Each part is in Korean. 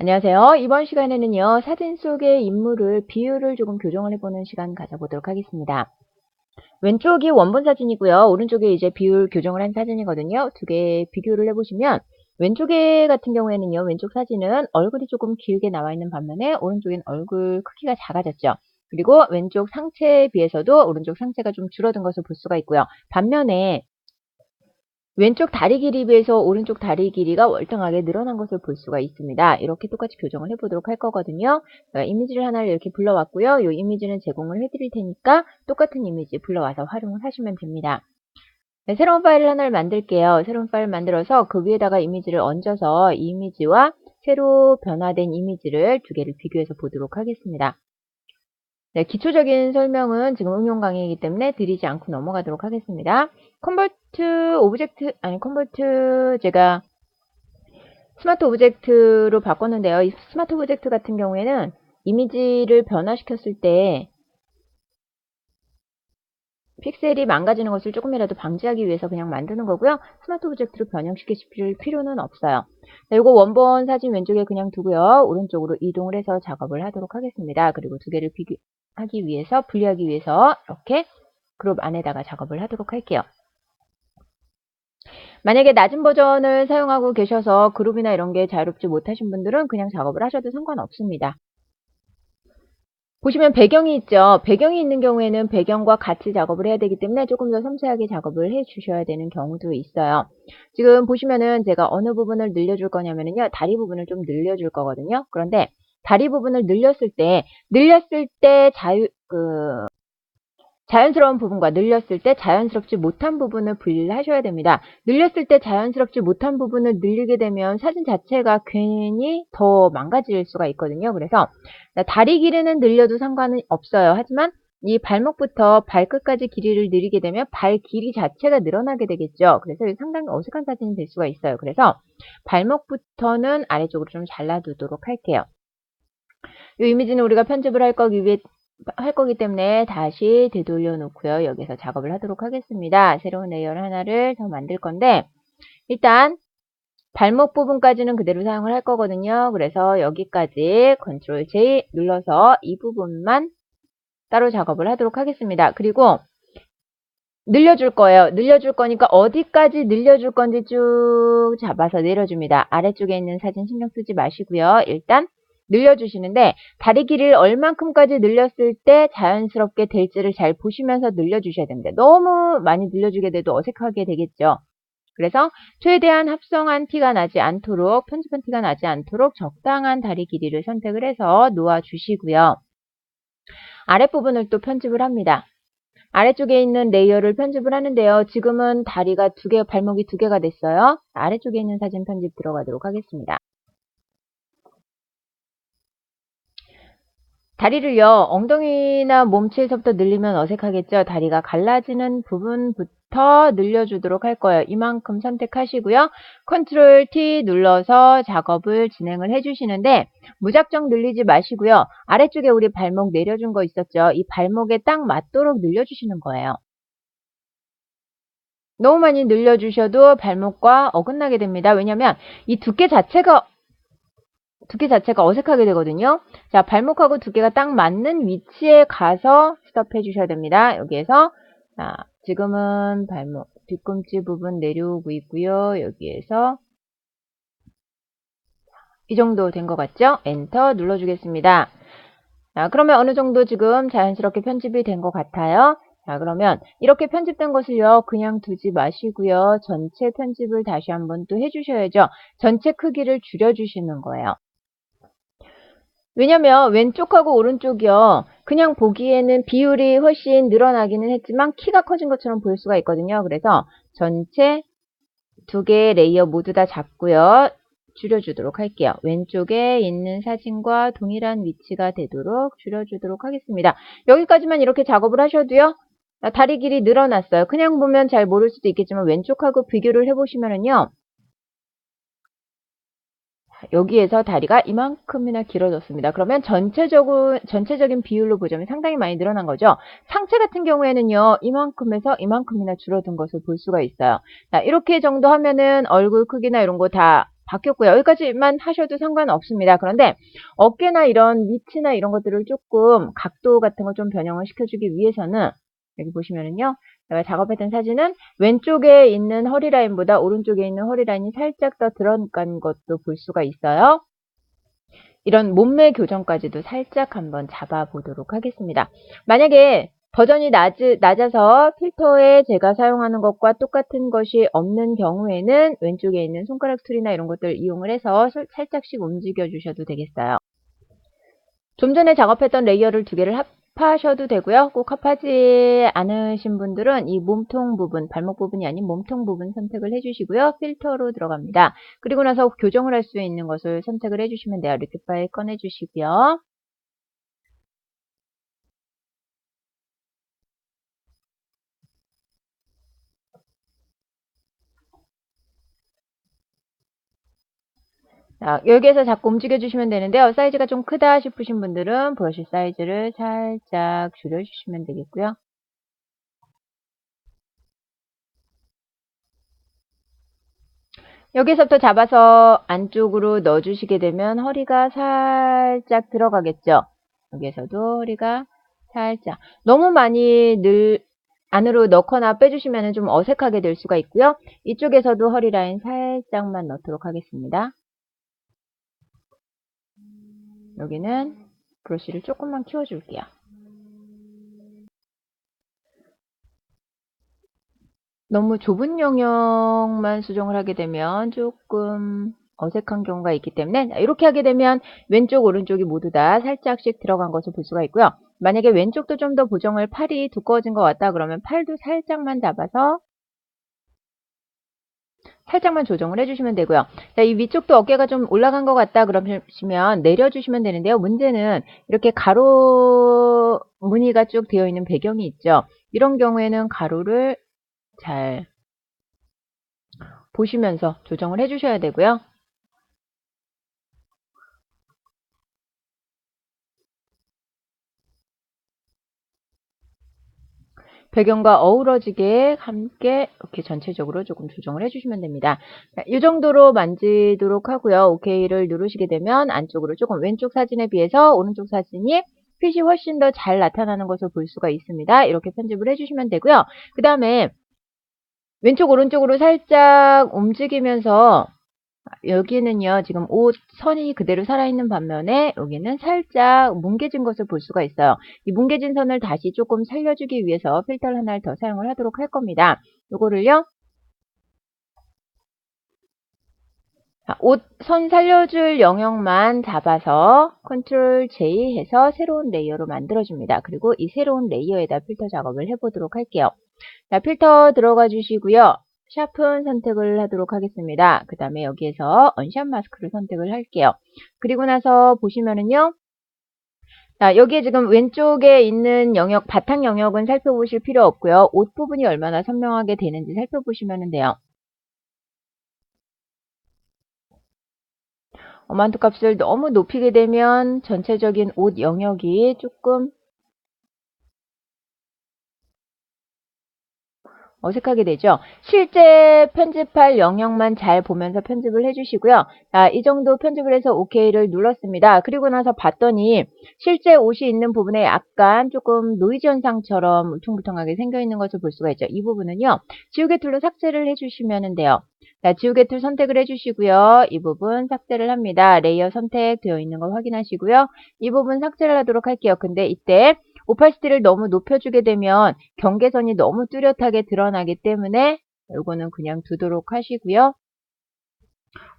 안녕하세요. 이번 시간에는요, 사진 속의 인물을 비율을 조금 교정을 해보는 시간 가져보도록 하겠습니다. 왼쪽이 원본 사진이고요. 오른쪽에 이제 비율 교정을 한 사진이거든요. 두 개 비교를 해보시면 왼쪽에 같은 경우에는요, 왼쪽 사진은 얼굴이 조금 길게 나와 있는 반면에 오른쪽엔 얼굴 크기가 작아졌죠. 그리고 왼쪽 상체에 비해서도 오른쪽 상체가 좀 줄어든 것을 볼 수가 있고요. 반면에 왼쪽 다리 길이에 비해서 오른쪽 다리 길이가 월등하게 늘어난 것을 볼 수가 있습니다. 이렇게 똑같이 교정을 해보도록 할 거거든요. 이미지를 하나를 이렇게 불러왔고요. 이 이미지는 제공을 해드릴 테니까 똑같은 이미지 불러와서 활용을 하시면 됩니다. 네, 새로운 파일을 하나를 만들게요. 새로운 파일을 만들어서 그 위에다가 이미지를 얹어서 이 이미지와 새로 변화된 이미지를 두 개를 비교해서 보도록 하겠습니다. 네, 기초적인 설명은 지금 응용 강의이기 때문에 드리지 않고 넘어가도록 하겠습니다. 컨버트 제가 스마트 오브젝트로 바꿨는데요. 이 스마트 오브젝트 같은 경우에는 이미지를 변화시켰을 때 픽셀이 망가지는 것을 조금이라도 방지하기 위해서 그냥 만드는 거고요. 스마트 오브젝트로 변형시킬 필요는 없어요. 네, 이거 원본 사진 왼쪽에 그냥 두고요. 오른쪽으로 이동을 해서 작업을 하도록 하겠습니다. 그리고 두 개를 비교하기 위해서, 분리하기 위해서 이렇게 그룹 안에다가 작업을 하도록 할게요. 만약에 낮은 버전을 사용하고 계셔서 그룹이나 이런 게 자유롭지 못하신 분들은 그냥 작업을 하셔도 상관없습니다. 보시면 배경이 있죠. 배경이 있는 경우에는 배경과 같이 작업을 해야 되기 때문에 조금 더 섬세하게 작업을 해 주셔야 되는 경우도 있어요. 지금 보시면은 제가 어느 부분을 늘려줄 거냐면요. 다리 부분을 좀 늘려줄 거거든요. 그런데 다리 부분을 늘렸을 때 자연스러운 부분과 늘렸을 때 자연스럽지 못한 부분을 분리를 하셔야 됩니다. 늘렸을 때 자연스럽지 못한 부분을 늘리게 되면 사진 자체가 괜히 더 망가질 수가 있거든요. 그래서 다리 길이는 늘려도 상관은 없어요. 하지만 이 발목부터 발끝까지 길이를 늘리게 되면 발 길이 자체가 늘어나게 되겠죠. 그래서 상당히 어색한 사진이 될 수가 있어요. 그래서 발목부터는 아래쪽으로 좀 잘라두도록 할게요. 이 이미지는 우리가 편집을 할 거기 때문에 다시 되돌려 놓고요. 여기서 작업을 하도록 하겠습니다. 새로운 레이어를 하나를 더 만들 건데 일단 발목 부분까지는 그대로 사용을 할 거거든요. 그래서 여기까지 Ctrl J 눌러서 이 부분만 따로 작업을 하도록 하겠습니다. 그리고 늘려줄 거예요. 늘려줄 거니까 어디까지 늘려줄 건지 쭉 잡아서 내려줍니다. 아래쪽에 있는 사진 신경 쓰지 마시고요. 일단 늘려주시는데 다리 길이를 얼만큼까지 늘렸을 때 자연스럽게 될지를 잘 보시면서 늘려주셔야 됩니다. 너무 많이 늘려주게 돼도 어색하게 되겠죠. 그래서 최대한 합성한 티가 나지 않도록, 편집한 티가 나지 않도록 적당한 다리 길이를 선택을 해서 놓아주시고요. 아랫부분을 또 편집을 합니다. 아래쪽에 있는 레이어를 편집을 하는데요. 지금은 다리가 발목이 두 개가 됐어요. 아래쪽에 있는 사진 편집 들어가도록 하겠습니다. 다리를요, 엉덩이나 몸체에서부터 늘리면 어색하겠죠. 다리가 갈라지는 부분부터 늘려주도록 할 거예요. 이만큼 선택하시고요. Ctrl T 눌러서 작업을 진행을 해주시는데 무작정 늘리지 마시고요. 아래쪽에 우리 발목 내려준 거 있었죠. 이 발목에 딱 맞도록 늘려주시는 거예요. 너무 많이 늘려주셔도 발목과 어긋나게 됩니다. 왜냐하면 이 두께 자체가 어색하게 되거든요. 자, 발목하고 두께가 딱 맞는 위치에 가서 스톱해 주셔야 됩니다. 여기에서 지금은 발목 뒤꿈치 부분 내려오고 있고요. 여기에서 이 정도 된 것 같죠? 엔터 눌러주겠습니다. 자, 그러면 어느 정도 지금 자연스럽게 편집이 된 것 같아요. 자, 그러면 이렇게 편집된 것을요, 그냥 두지 마시고요. 전체 편집을 다시 한번 또 해주셔야죠. 전체 크기를 줄여주시는 거예요. 왜냐면 왼쪽하고 오른쪽이요. 그냥 보기에는 비율이 훨씬 늘어나기는 했지만 키가 커진 것처럼 보일 수가 있거든요. 그래서 전체 두 개의 레이어 모두 다 잡고요. 줄여주도록 할게요. 왼쪽에 있는 사진과 동일한 위치가 되도록 줄여주도록 하겠습니다. 여기까지만 이렇게 작업을 하셔도요. 다리 길이 늘어났어요. 그냥 보면 잘 모를 수도 있겠지만 왼쪽하고 비교를 해보시면은요. 여기에서 다리가 이만큼이나 길어졌습니다. 그러면 전체적인 비율로 보자면 상당히 많이 늘어난 거죠. 상체 같은 경우에는요, 이만큼에서 이만큼이나 줄어든 것을 볼 수가 있어요. 자, 이렇게 정도 하면은 얼굴 크기나 이런 거 다 바뀌었고요. 여기까지만 하셔도 상관없습니다. 그런데 어깨나 이런 밑이나 이런 것들을 조금 각도 같은 거 좀 변형을 시켜주기 위해서는 여기 보시면은요. 제가 작업했던 사진은 왼쪽에 있는 허리라인보다 오른쪽에 있는 허리라인이 살짝 더 들어간 것도 볼 수가 있어요. 이런 몸매 교정까지도 살짝 한번 잡아보도록 하겠습니다. 만약에 버전이 낮아서 필터에 제가 사용하는 것과 똑같은 것이 없는 경우에는 왼쪽에 있는 손가락 툴이나 이런 것들 이용을 해서 살짝씩 움직여 주셔도 되겠어요. 좀 전에 작업했던 레이어를 두 개를 합하셔도 되고요. 꼭 합하지 않으신 분들은 이 몸통 부분, 발목 부분이 아닌 몸통 부분 선택을 해주시고요. 필터로 들어갑니다. 그리고 나서 교정을 할 수 있는 것을 선택을 해주시면 돼요. 리퀴 파일 꺼내주시고요. 자, 여기에서 자꾸 움직여주시면 되는데요. 사이즈가 좀 크다 싶으신 분들은 브러쉬 사이즈를 살짝 줄여주시면 되겠고요. 여기서부터 잡아서 안쪽으로 넣어주시게 되면 허리가 살짝 들어가겠죠. 여기에서도 허리가 살짝 너무 많이 안으로 넣거나 빼주시면 좀 어색하게 될 수가 있고요. 이쪽에서도 허리 라인 살짝만 넣도록 하겠습니다. 여기는 브러쉬를 조금만 키워줄게요. 너무 좁은 영역만 수정을 하게 되면 조금 어색한 경우가 있기 때문에 이렇게 하게 되면 왼쪽 오른쪽이 모두 다 살짝씩 들어간 것을 볼 수가 있고요. 만약에 왼쪽도 좀 더 보정을 팔이 두꺼워진 것 같다 그러면 팔도 살짝만 잡아서 살짝만 조정을 해주시면 되고요. 자, 이 위쪽도 어깨가 좀 올라간 것 같다 그러시면 내려주시면 되는데요. 문제는 이렇게 가로 무늬가 쭉 되어 있는 배경이 있죠. 이런 경우에는 가로를 잘 보시면서 조정을 해주셔야 되고요. 배경과 어우러지게 함께 이렇게 전체적으로 조금 조정을 해주시면 됩니다. 이 정도로 만지도록 하고요. OK를 누르시게 되면 안쪽으로 조금 왼쪽 사진에 비해서 오른쪽 사진이 핏이 훨씬 더 잘 나타나는 것을 볼 수가 있습니다. 이렇게 편집을 해주시면 되고요. 그 다음에 왼쪽 오른쪽으로 살짝 움직이면서 여기는요, 지금 옷 선이 그대로 살아있는 반면에 여기는 살짝 뭉개진 것을 볼 수가 있어요. 이 뭉개진 선을 다시 조금 살려주기 위해서 필터를 하나를 더 사용을 하도록 할 겁니다. 요거를요, 옷 선 살려줄 영역만 잡아서 컨트롤 J 해서 새로운 레이어로 만들어줍니다. 그리고 이 새로운 레이어에다 필터 작업을 해보도록 할게요. 자, 필터 들어가 주시고요. 샤픈 선택을 하도록 하겠습니다. 그 다음에 여기에서 언샵 마스크를 선택을 할게요. 그리고 나서 보시면은요. 자, 여기에 지금 왼쪽에 있는 영역, 바탕 영역은 살펴보실 필요 없고요. 옷 부분이 얼마나 선명하게 되는지 살펴보시면 돼요. 어만투 값을 너무 높이게 되면 전체적인 옷 영역이 조금 어색하게 되죠. 실제 편집할 영역만 잘 보면서 편집을 해주시고요. 자, 이 정도 편집을 해서 OK를 눌렀습니다. 그리고 나서 봤더니 실제 옷이 있는 부분에 약간 조금 노이즈 현상처럼 울퉁불퉁하게 생겨 있는 것을 볼 수가 있죠. 이 부분은요. 지우개 툴로 삭제를 해주시면 돼요. 자, 지우개 툴 선택을 해주시고요. 이 부분 삭제를 합니다. 레이어 선택되어 있는 걸 확인하시고요. 이 부분 삭제를 하도록 할게요. 근데 이때 오파시티를 너무 높여주게 되면 경계선이 너무 뚜렷하게 드러나기 때문에 이거는 그냥 두도록 하시고요.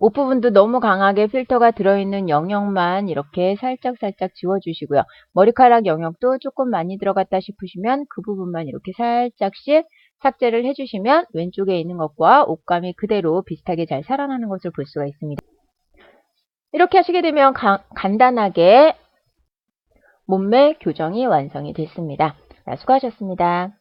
옷 부분도 너무 강하게 필터가 들어있는 영역만 이렇게 살짝살짝 지워주시고요. 머리카락 영역도 조금 많이 들어갔다 싶으시면 그 부분만 이렇게 살짝씩 삭제를 해주시면 왼쪽에 있는 것과 옷감이 그대로 비슷하게 잘 살아나는 것을 볼 수가 있습니다. 이렇게 하시게 되면 간단하게 몸매 교정이 완성이 됐습니다. 수고하셨습니다.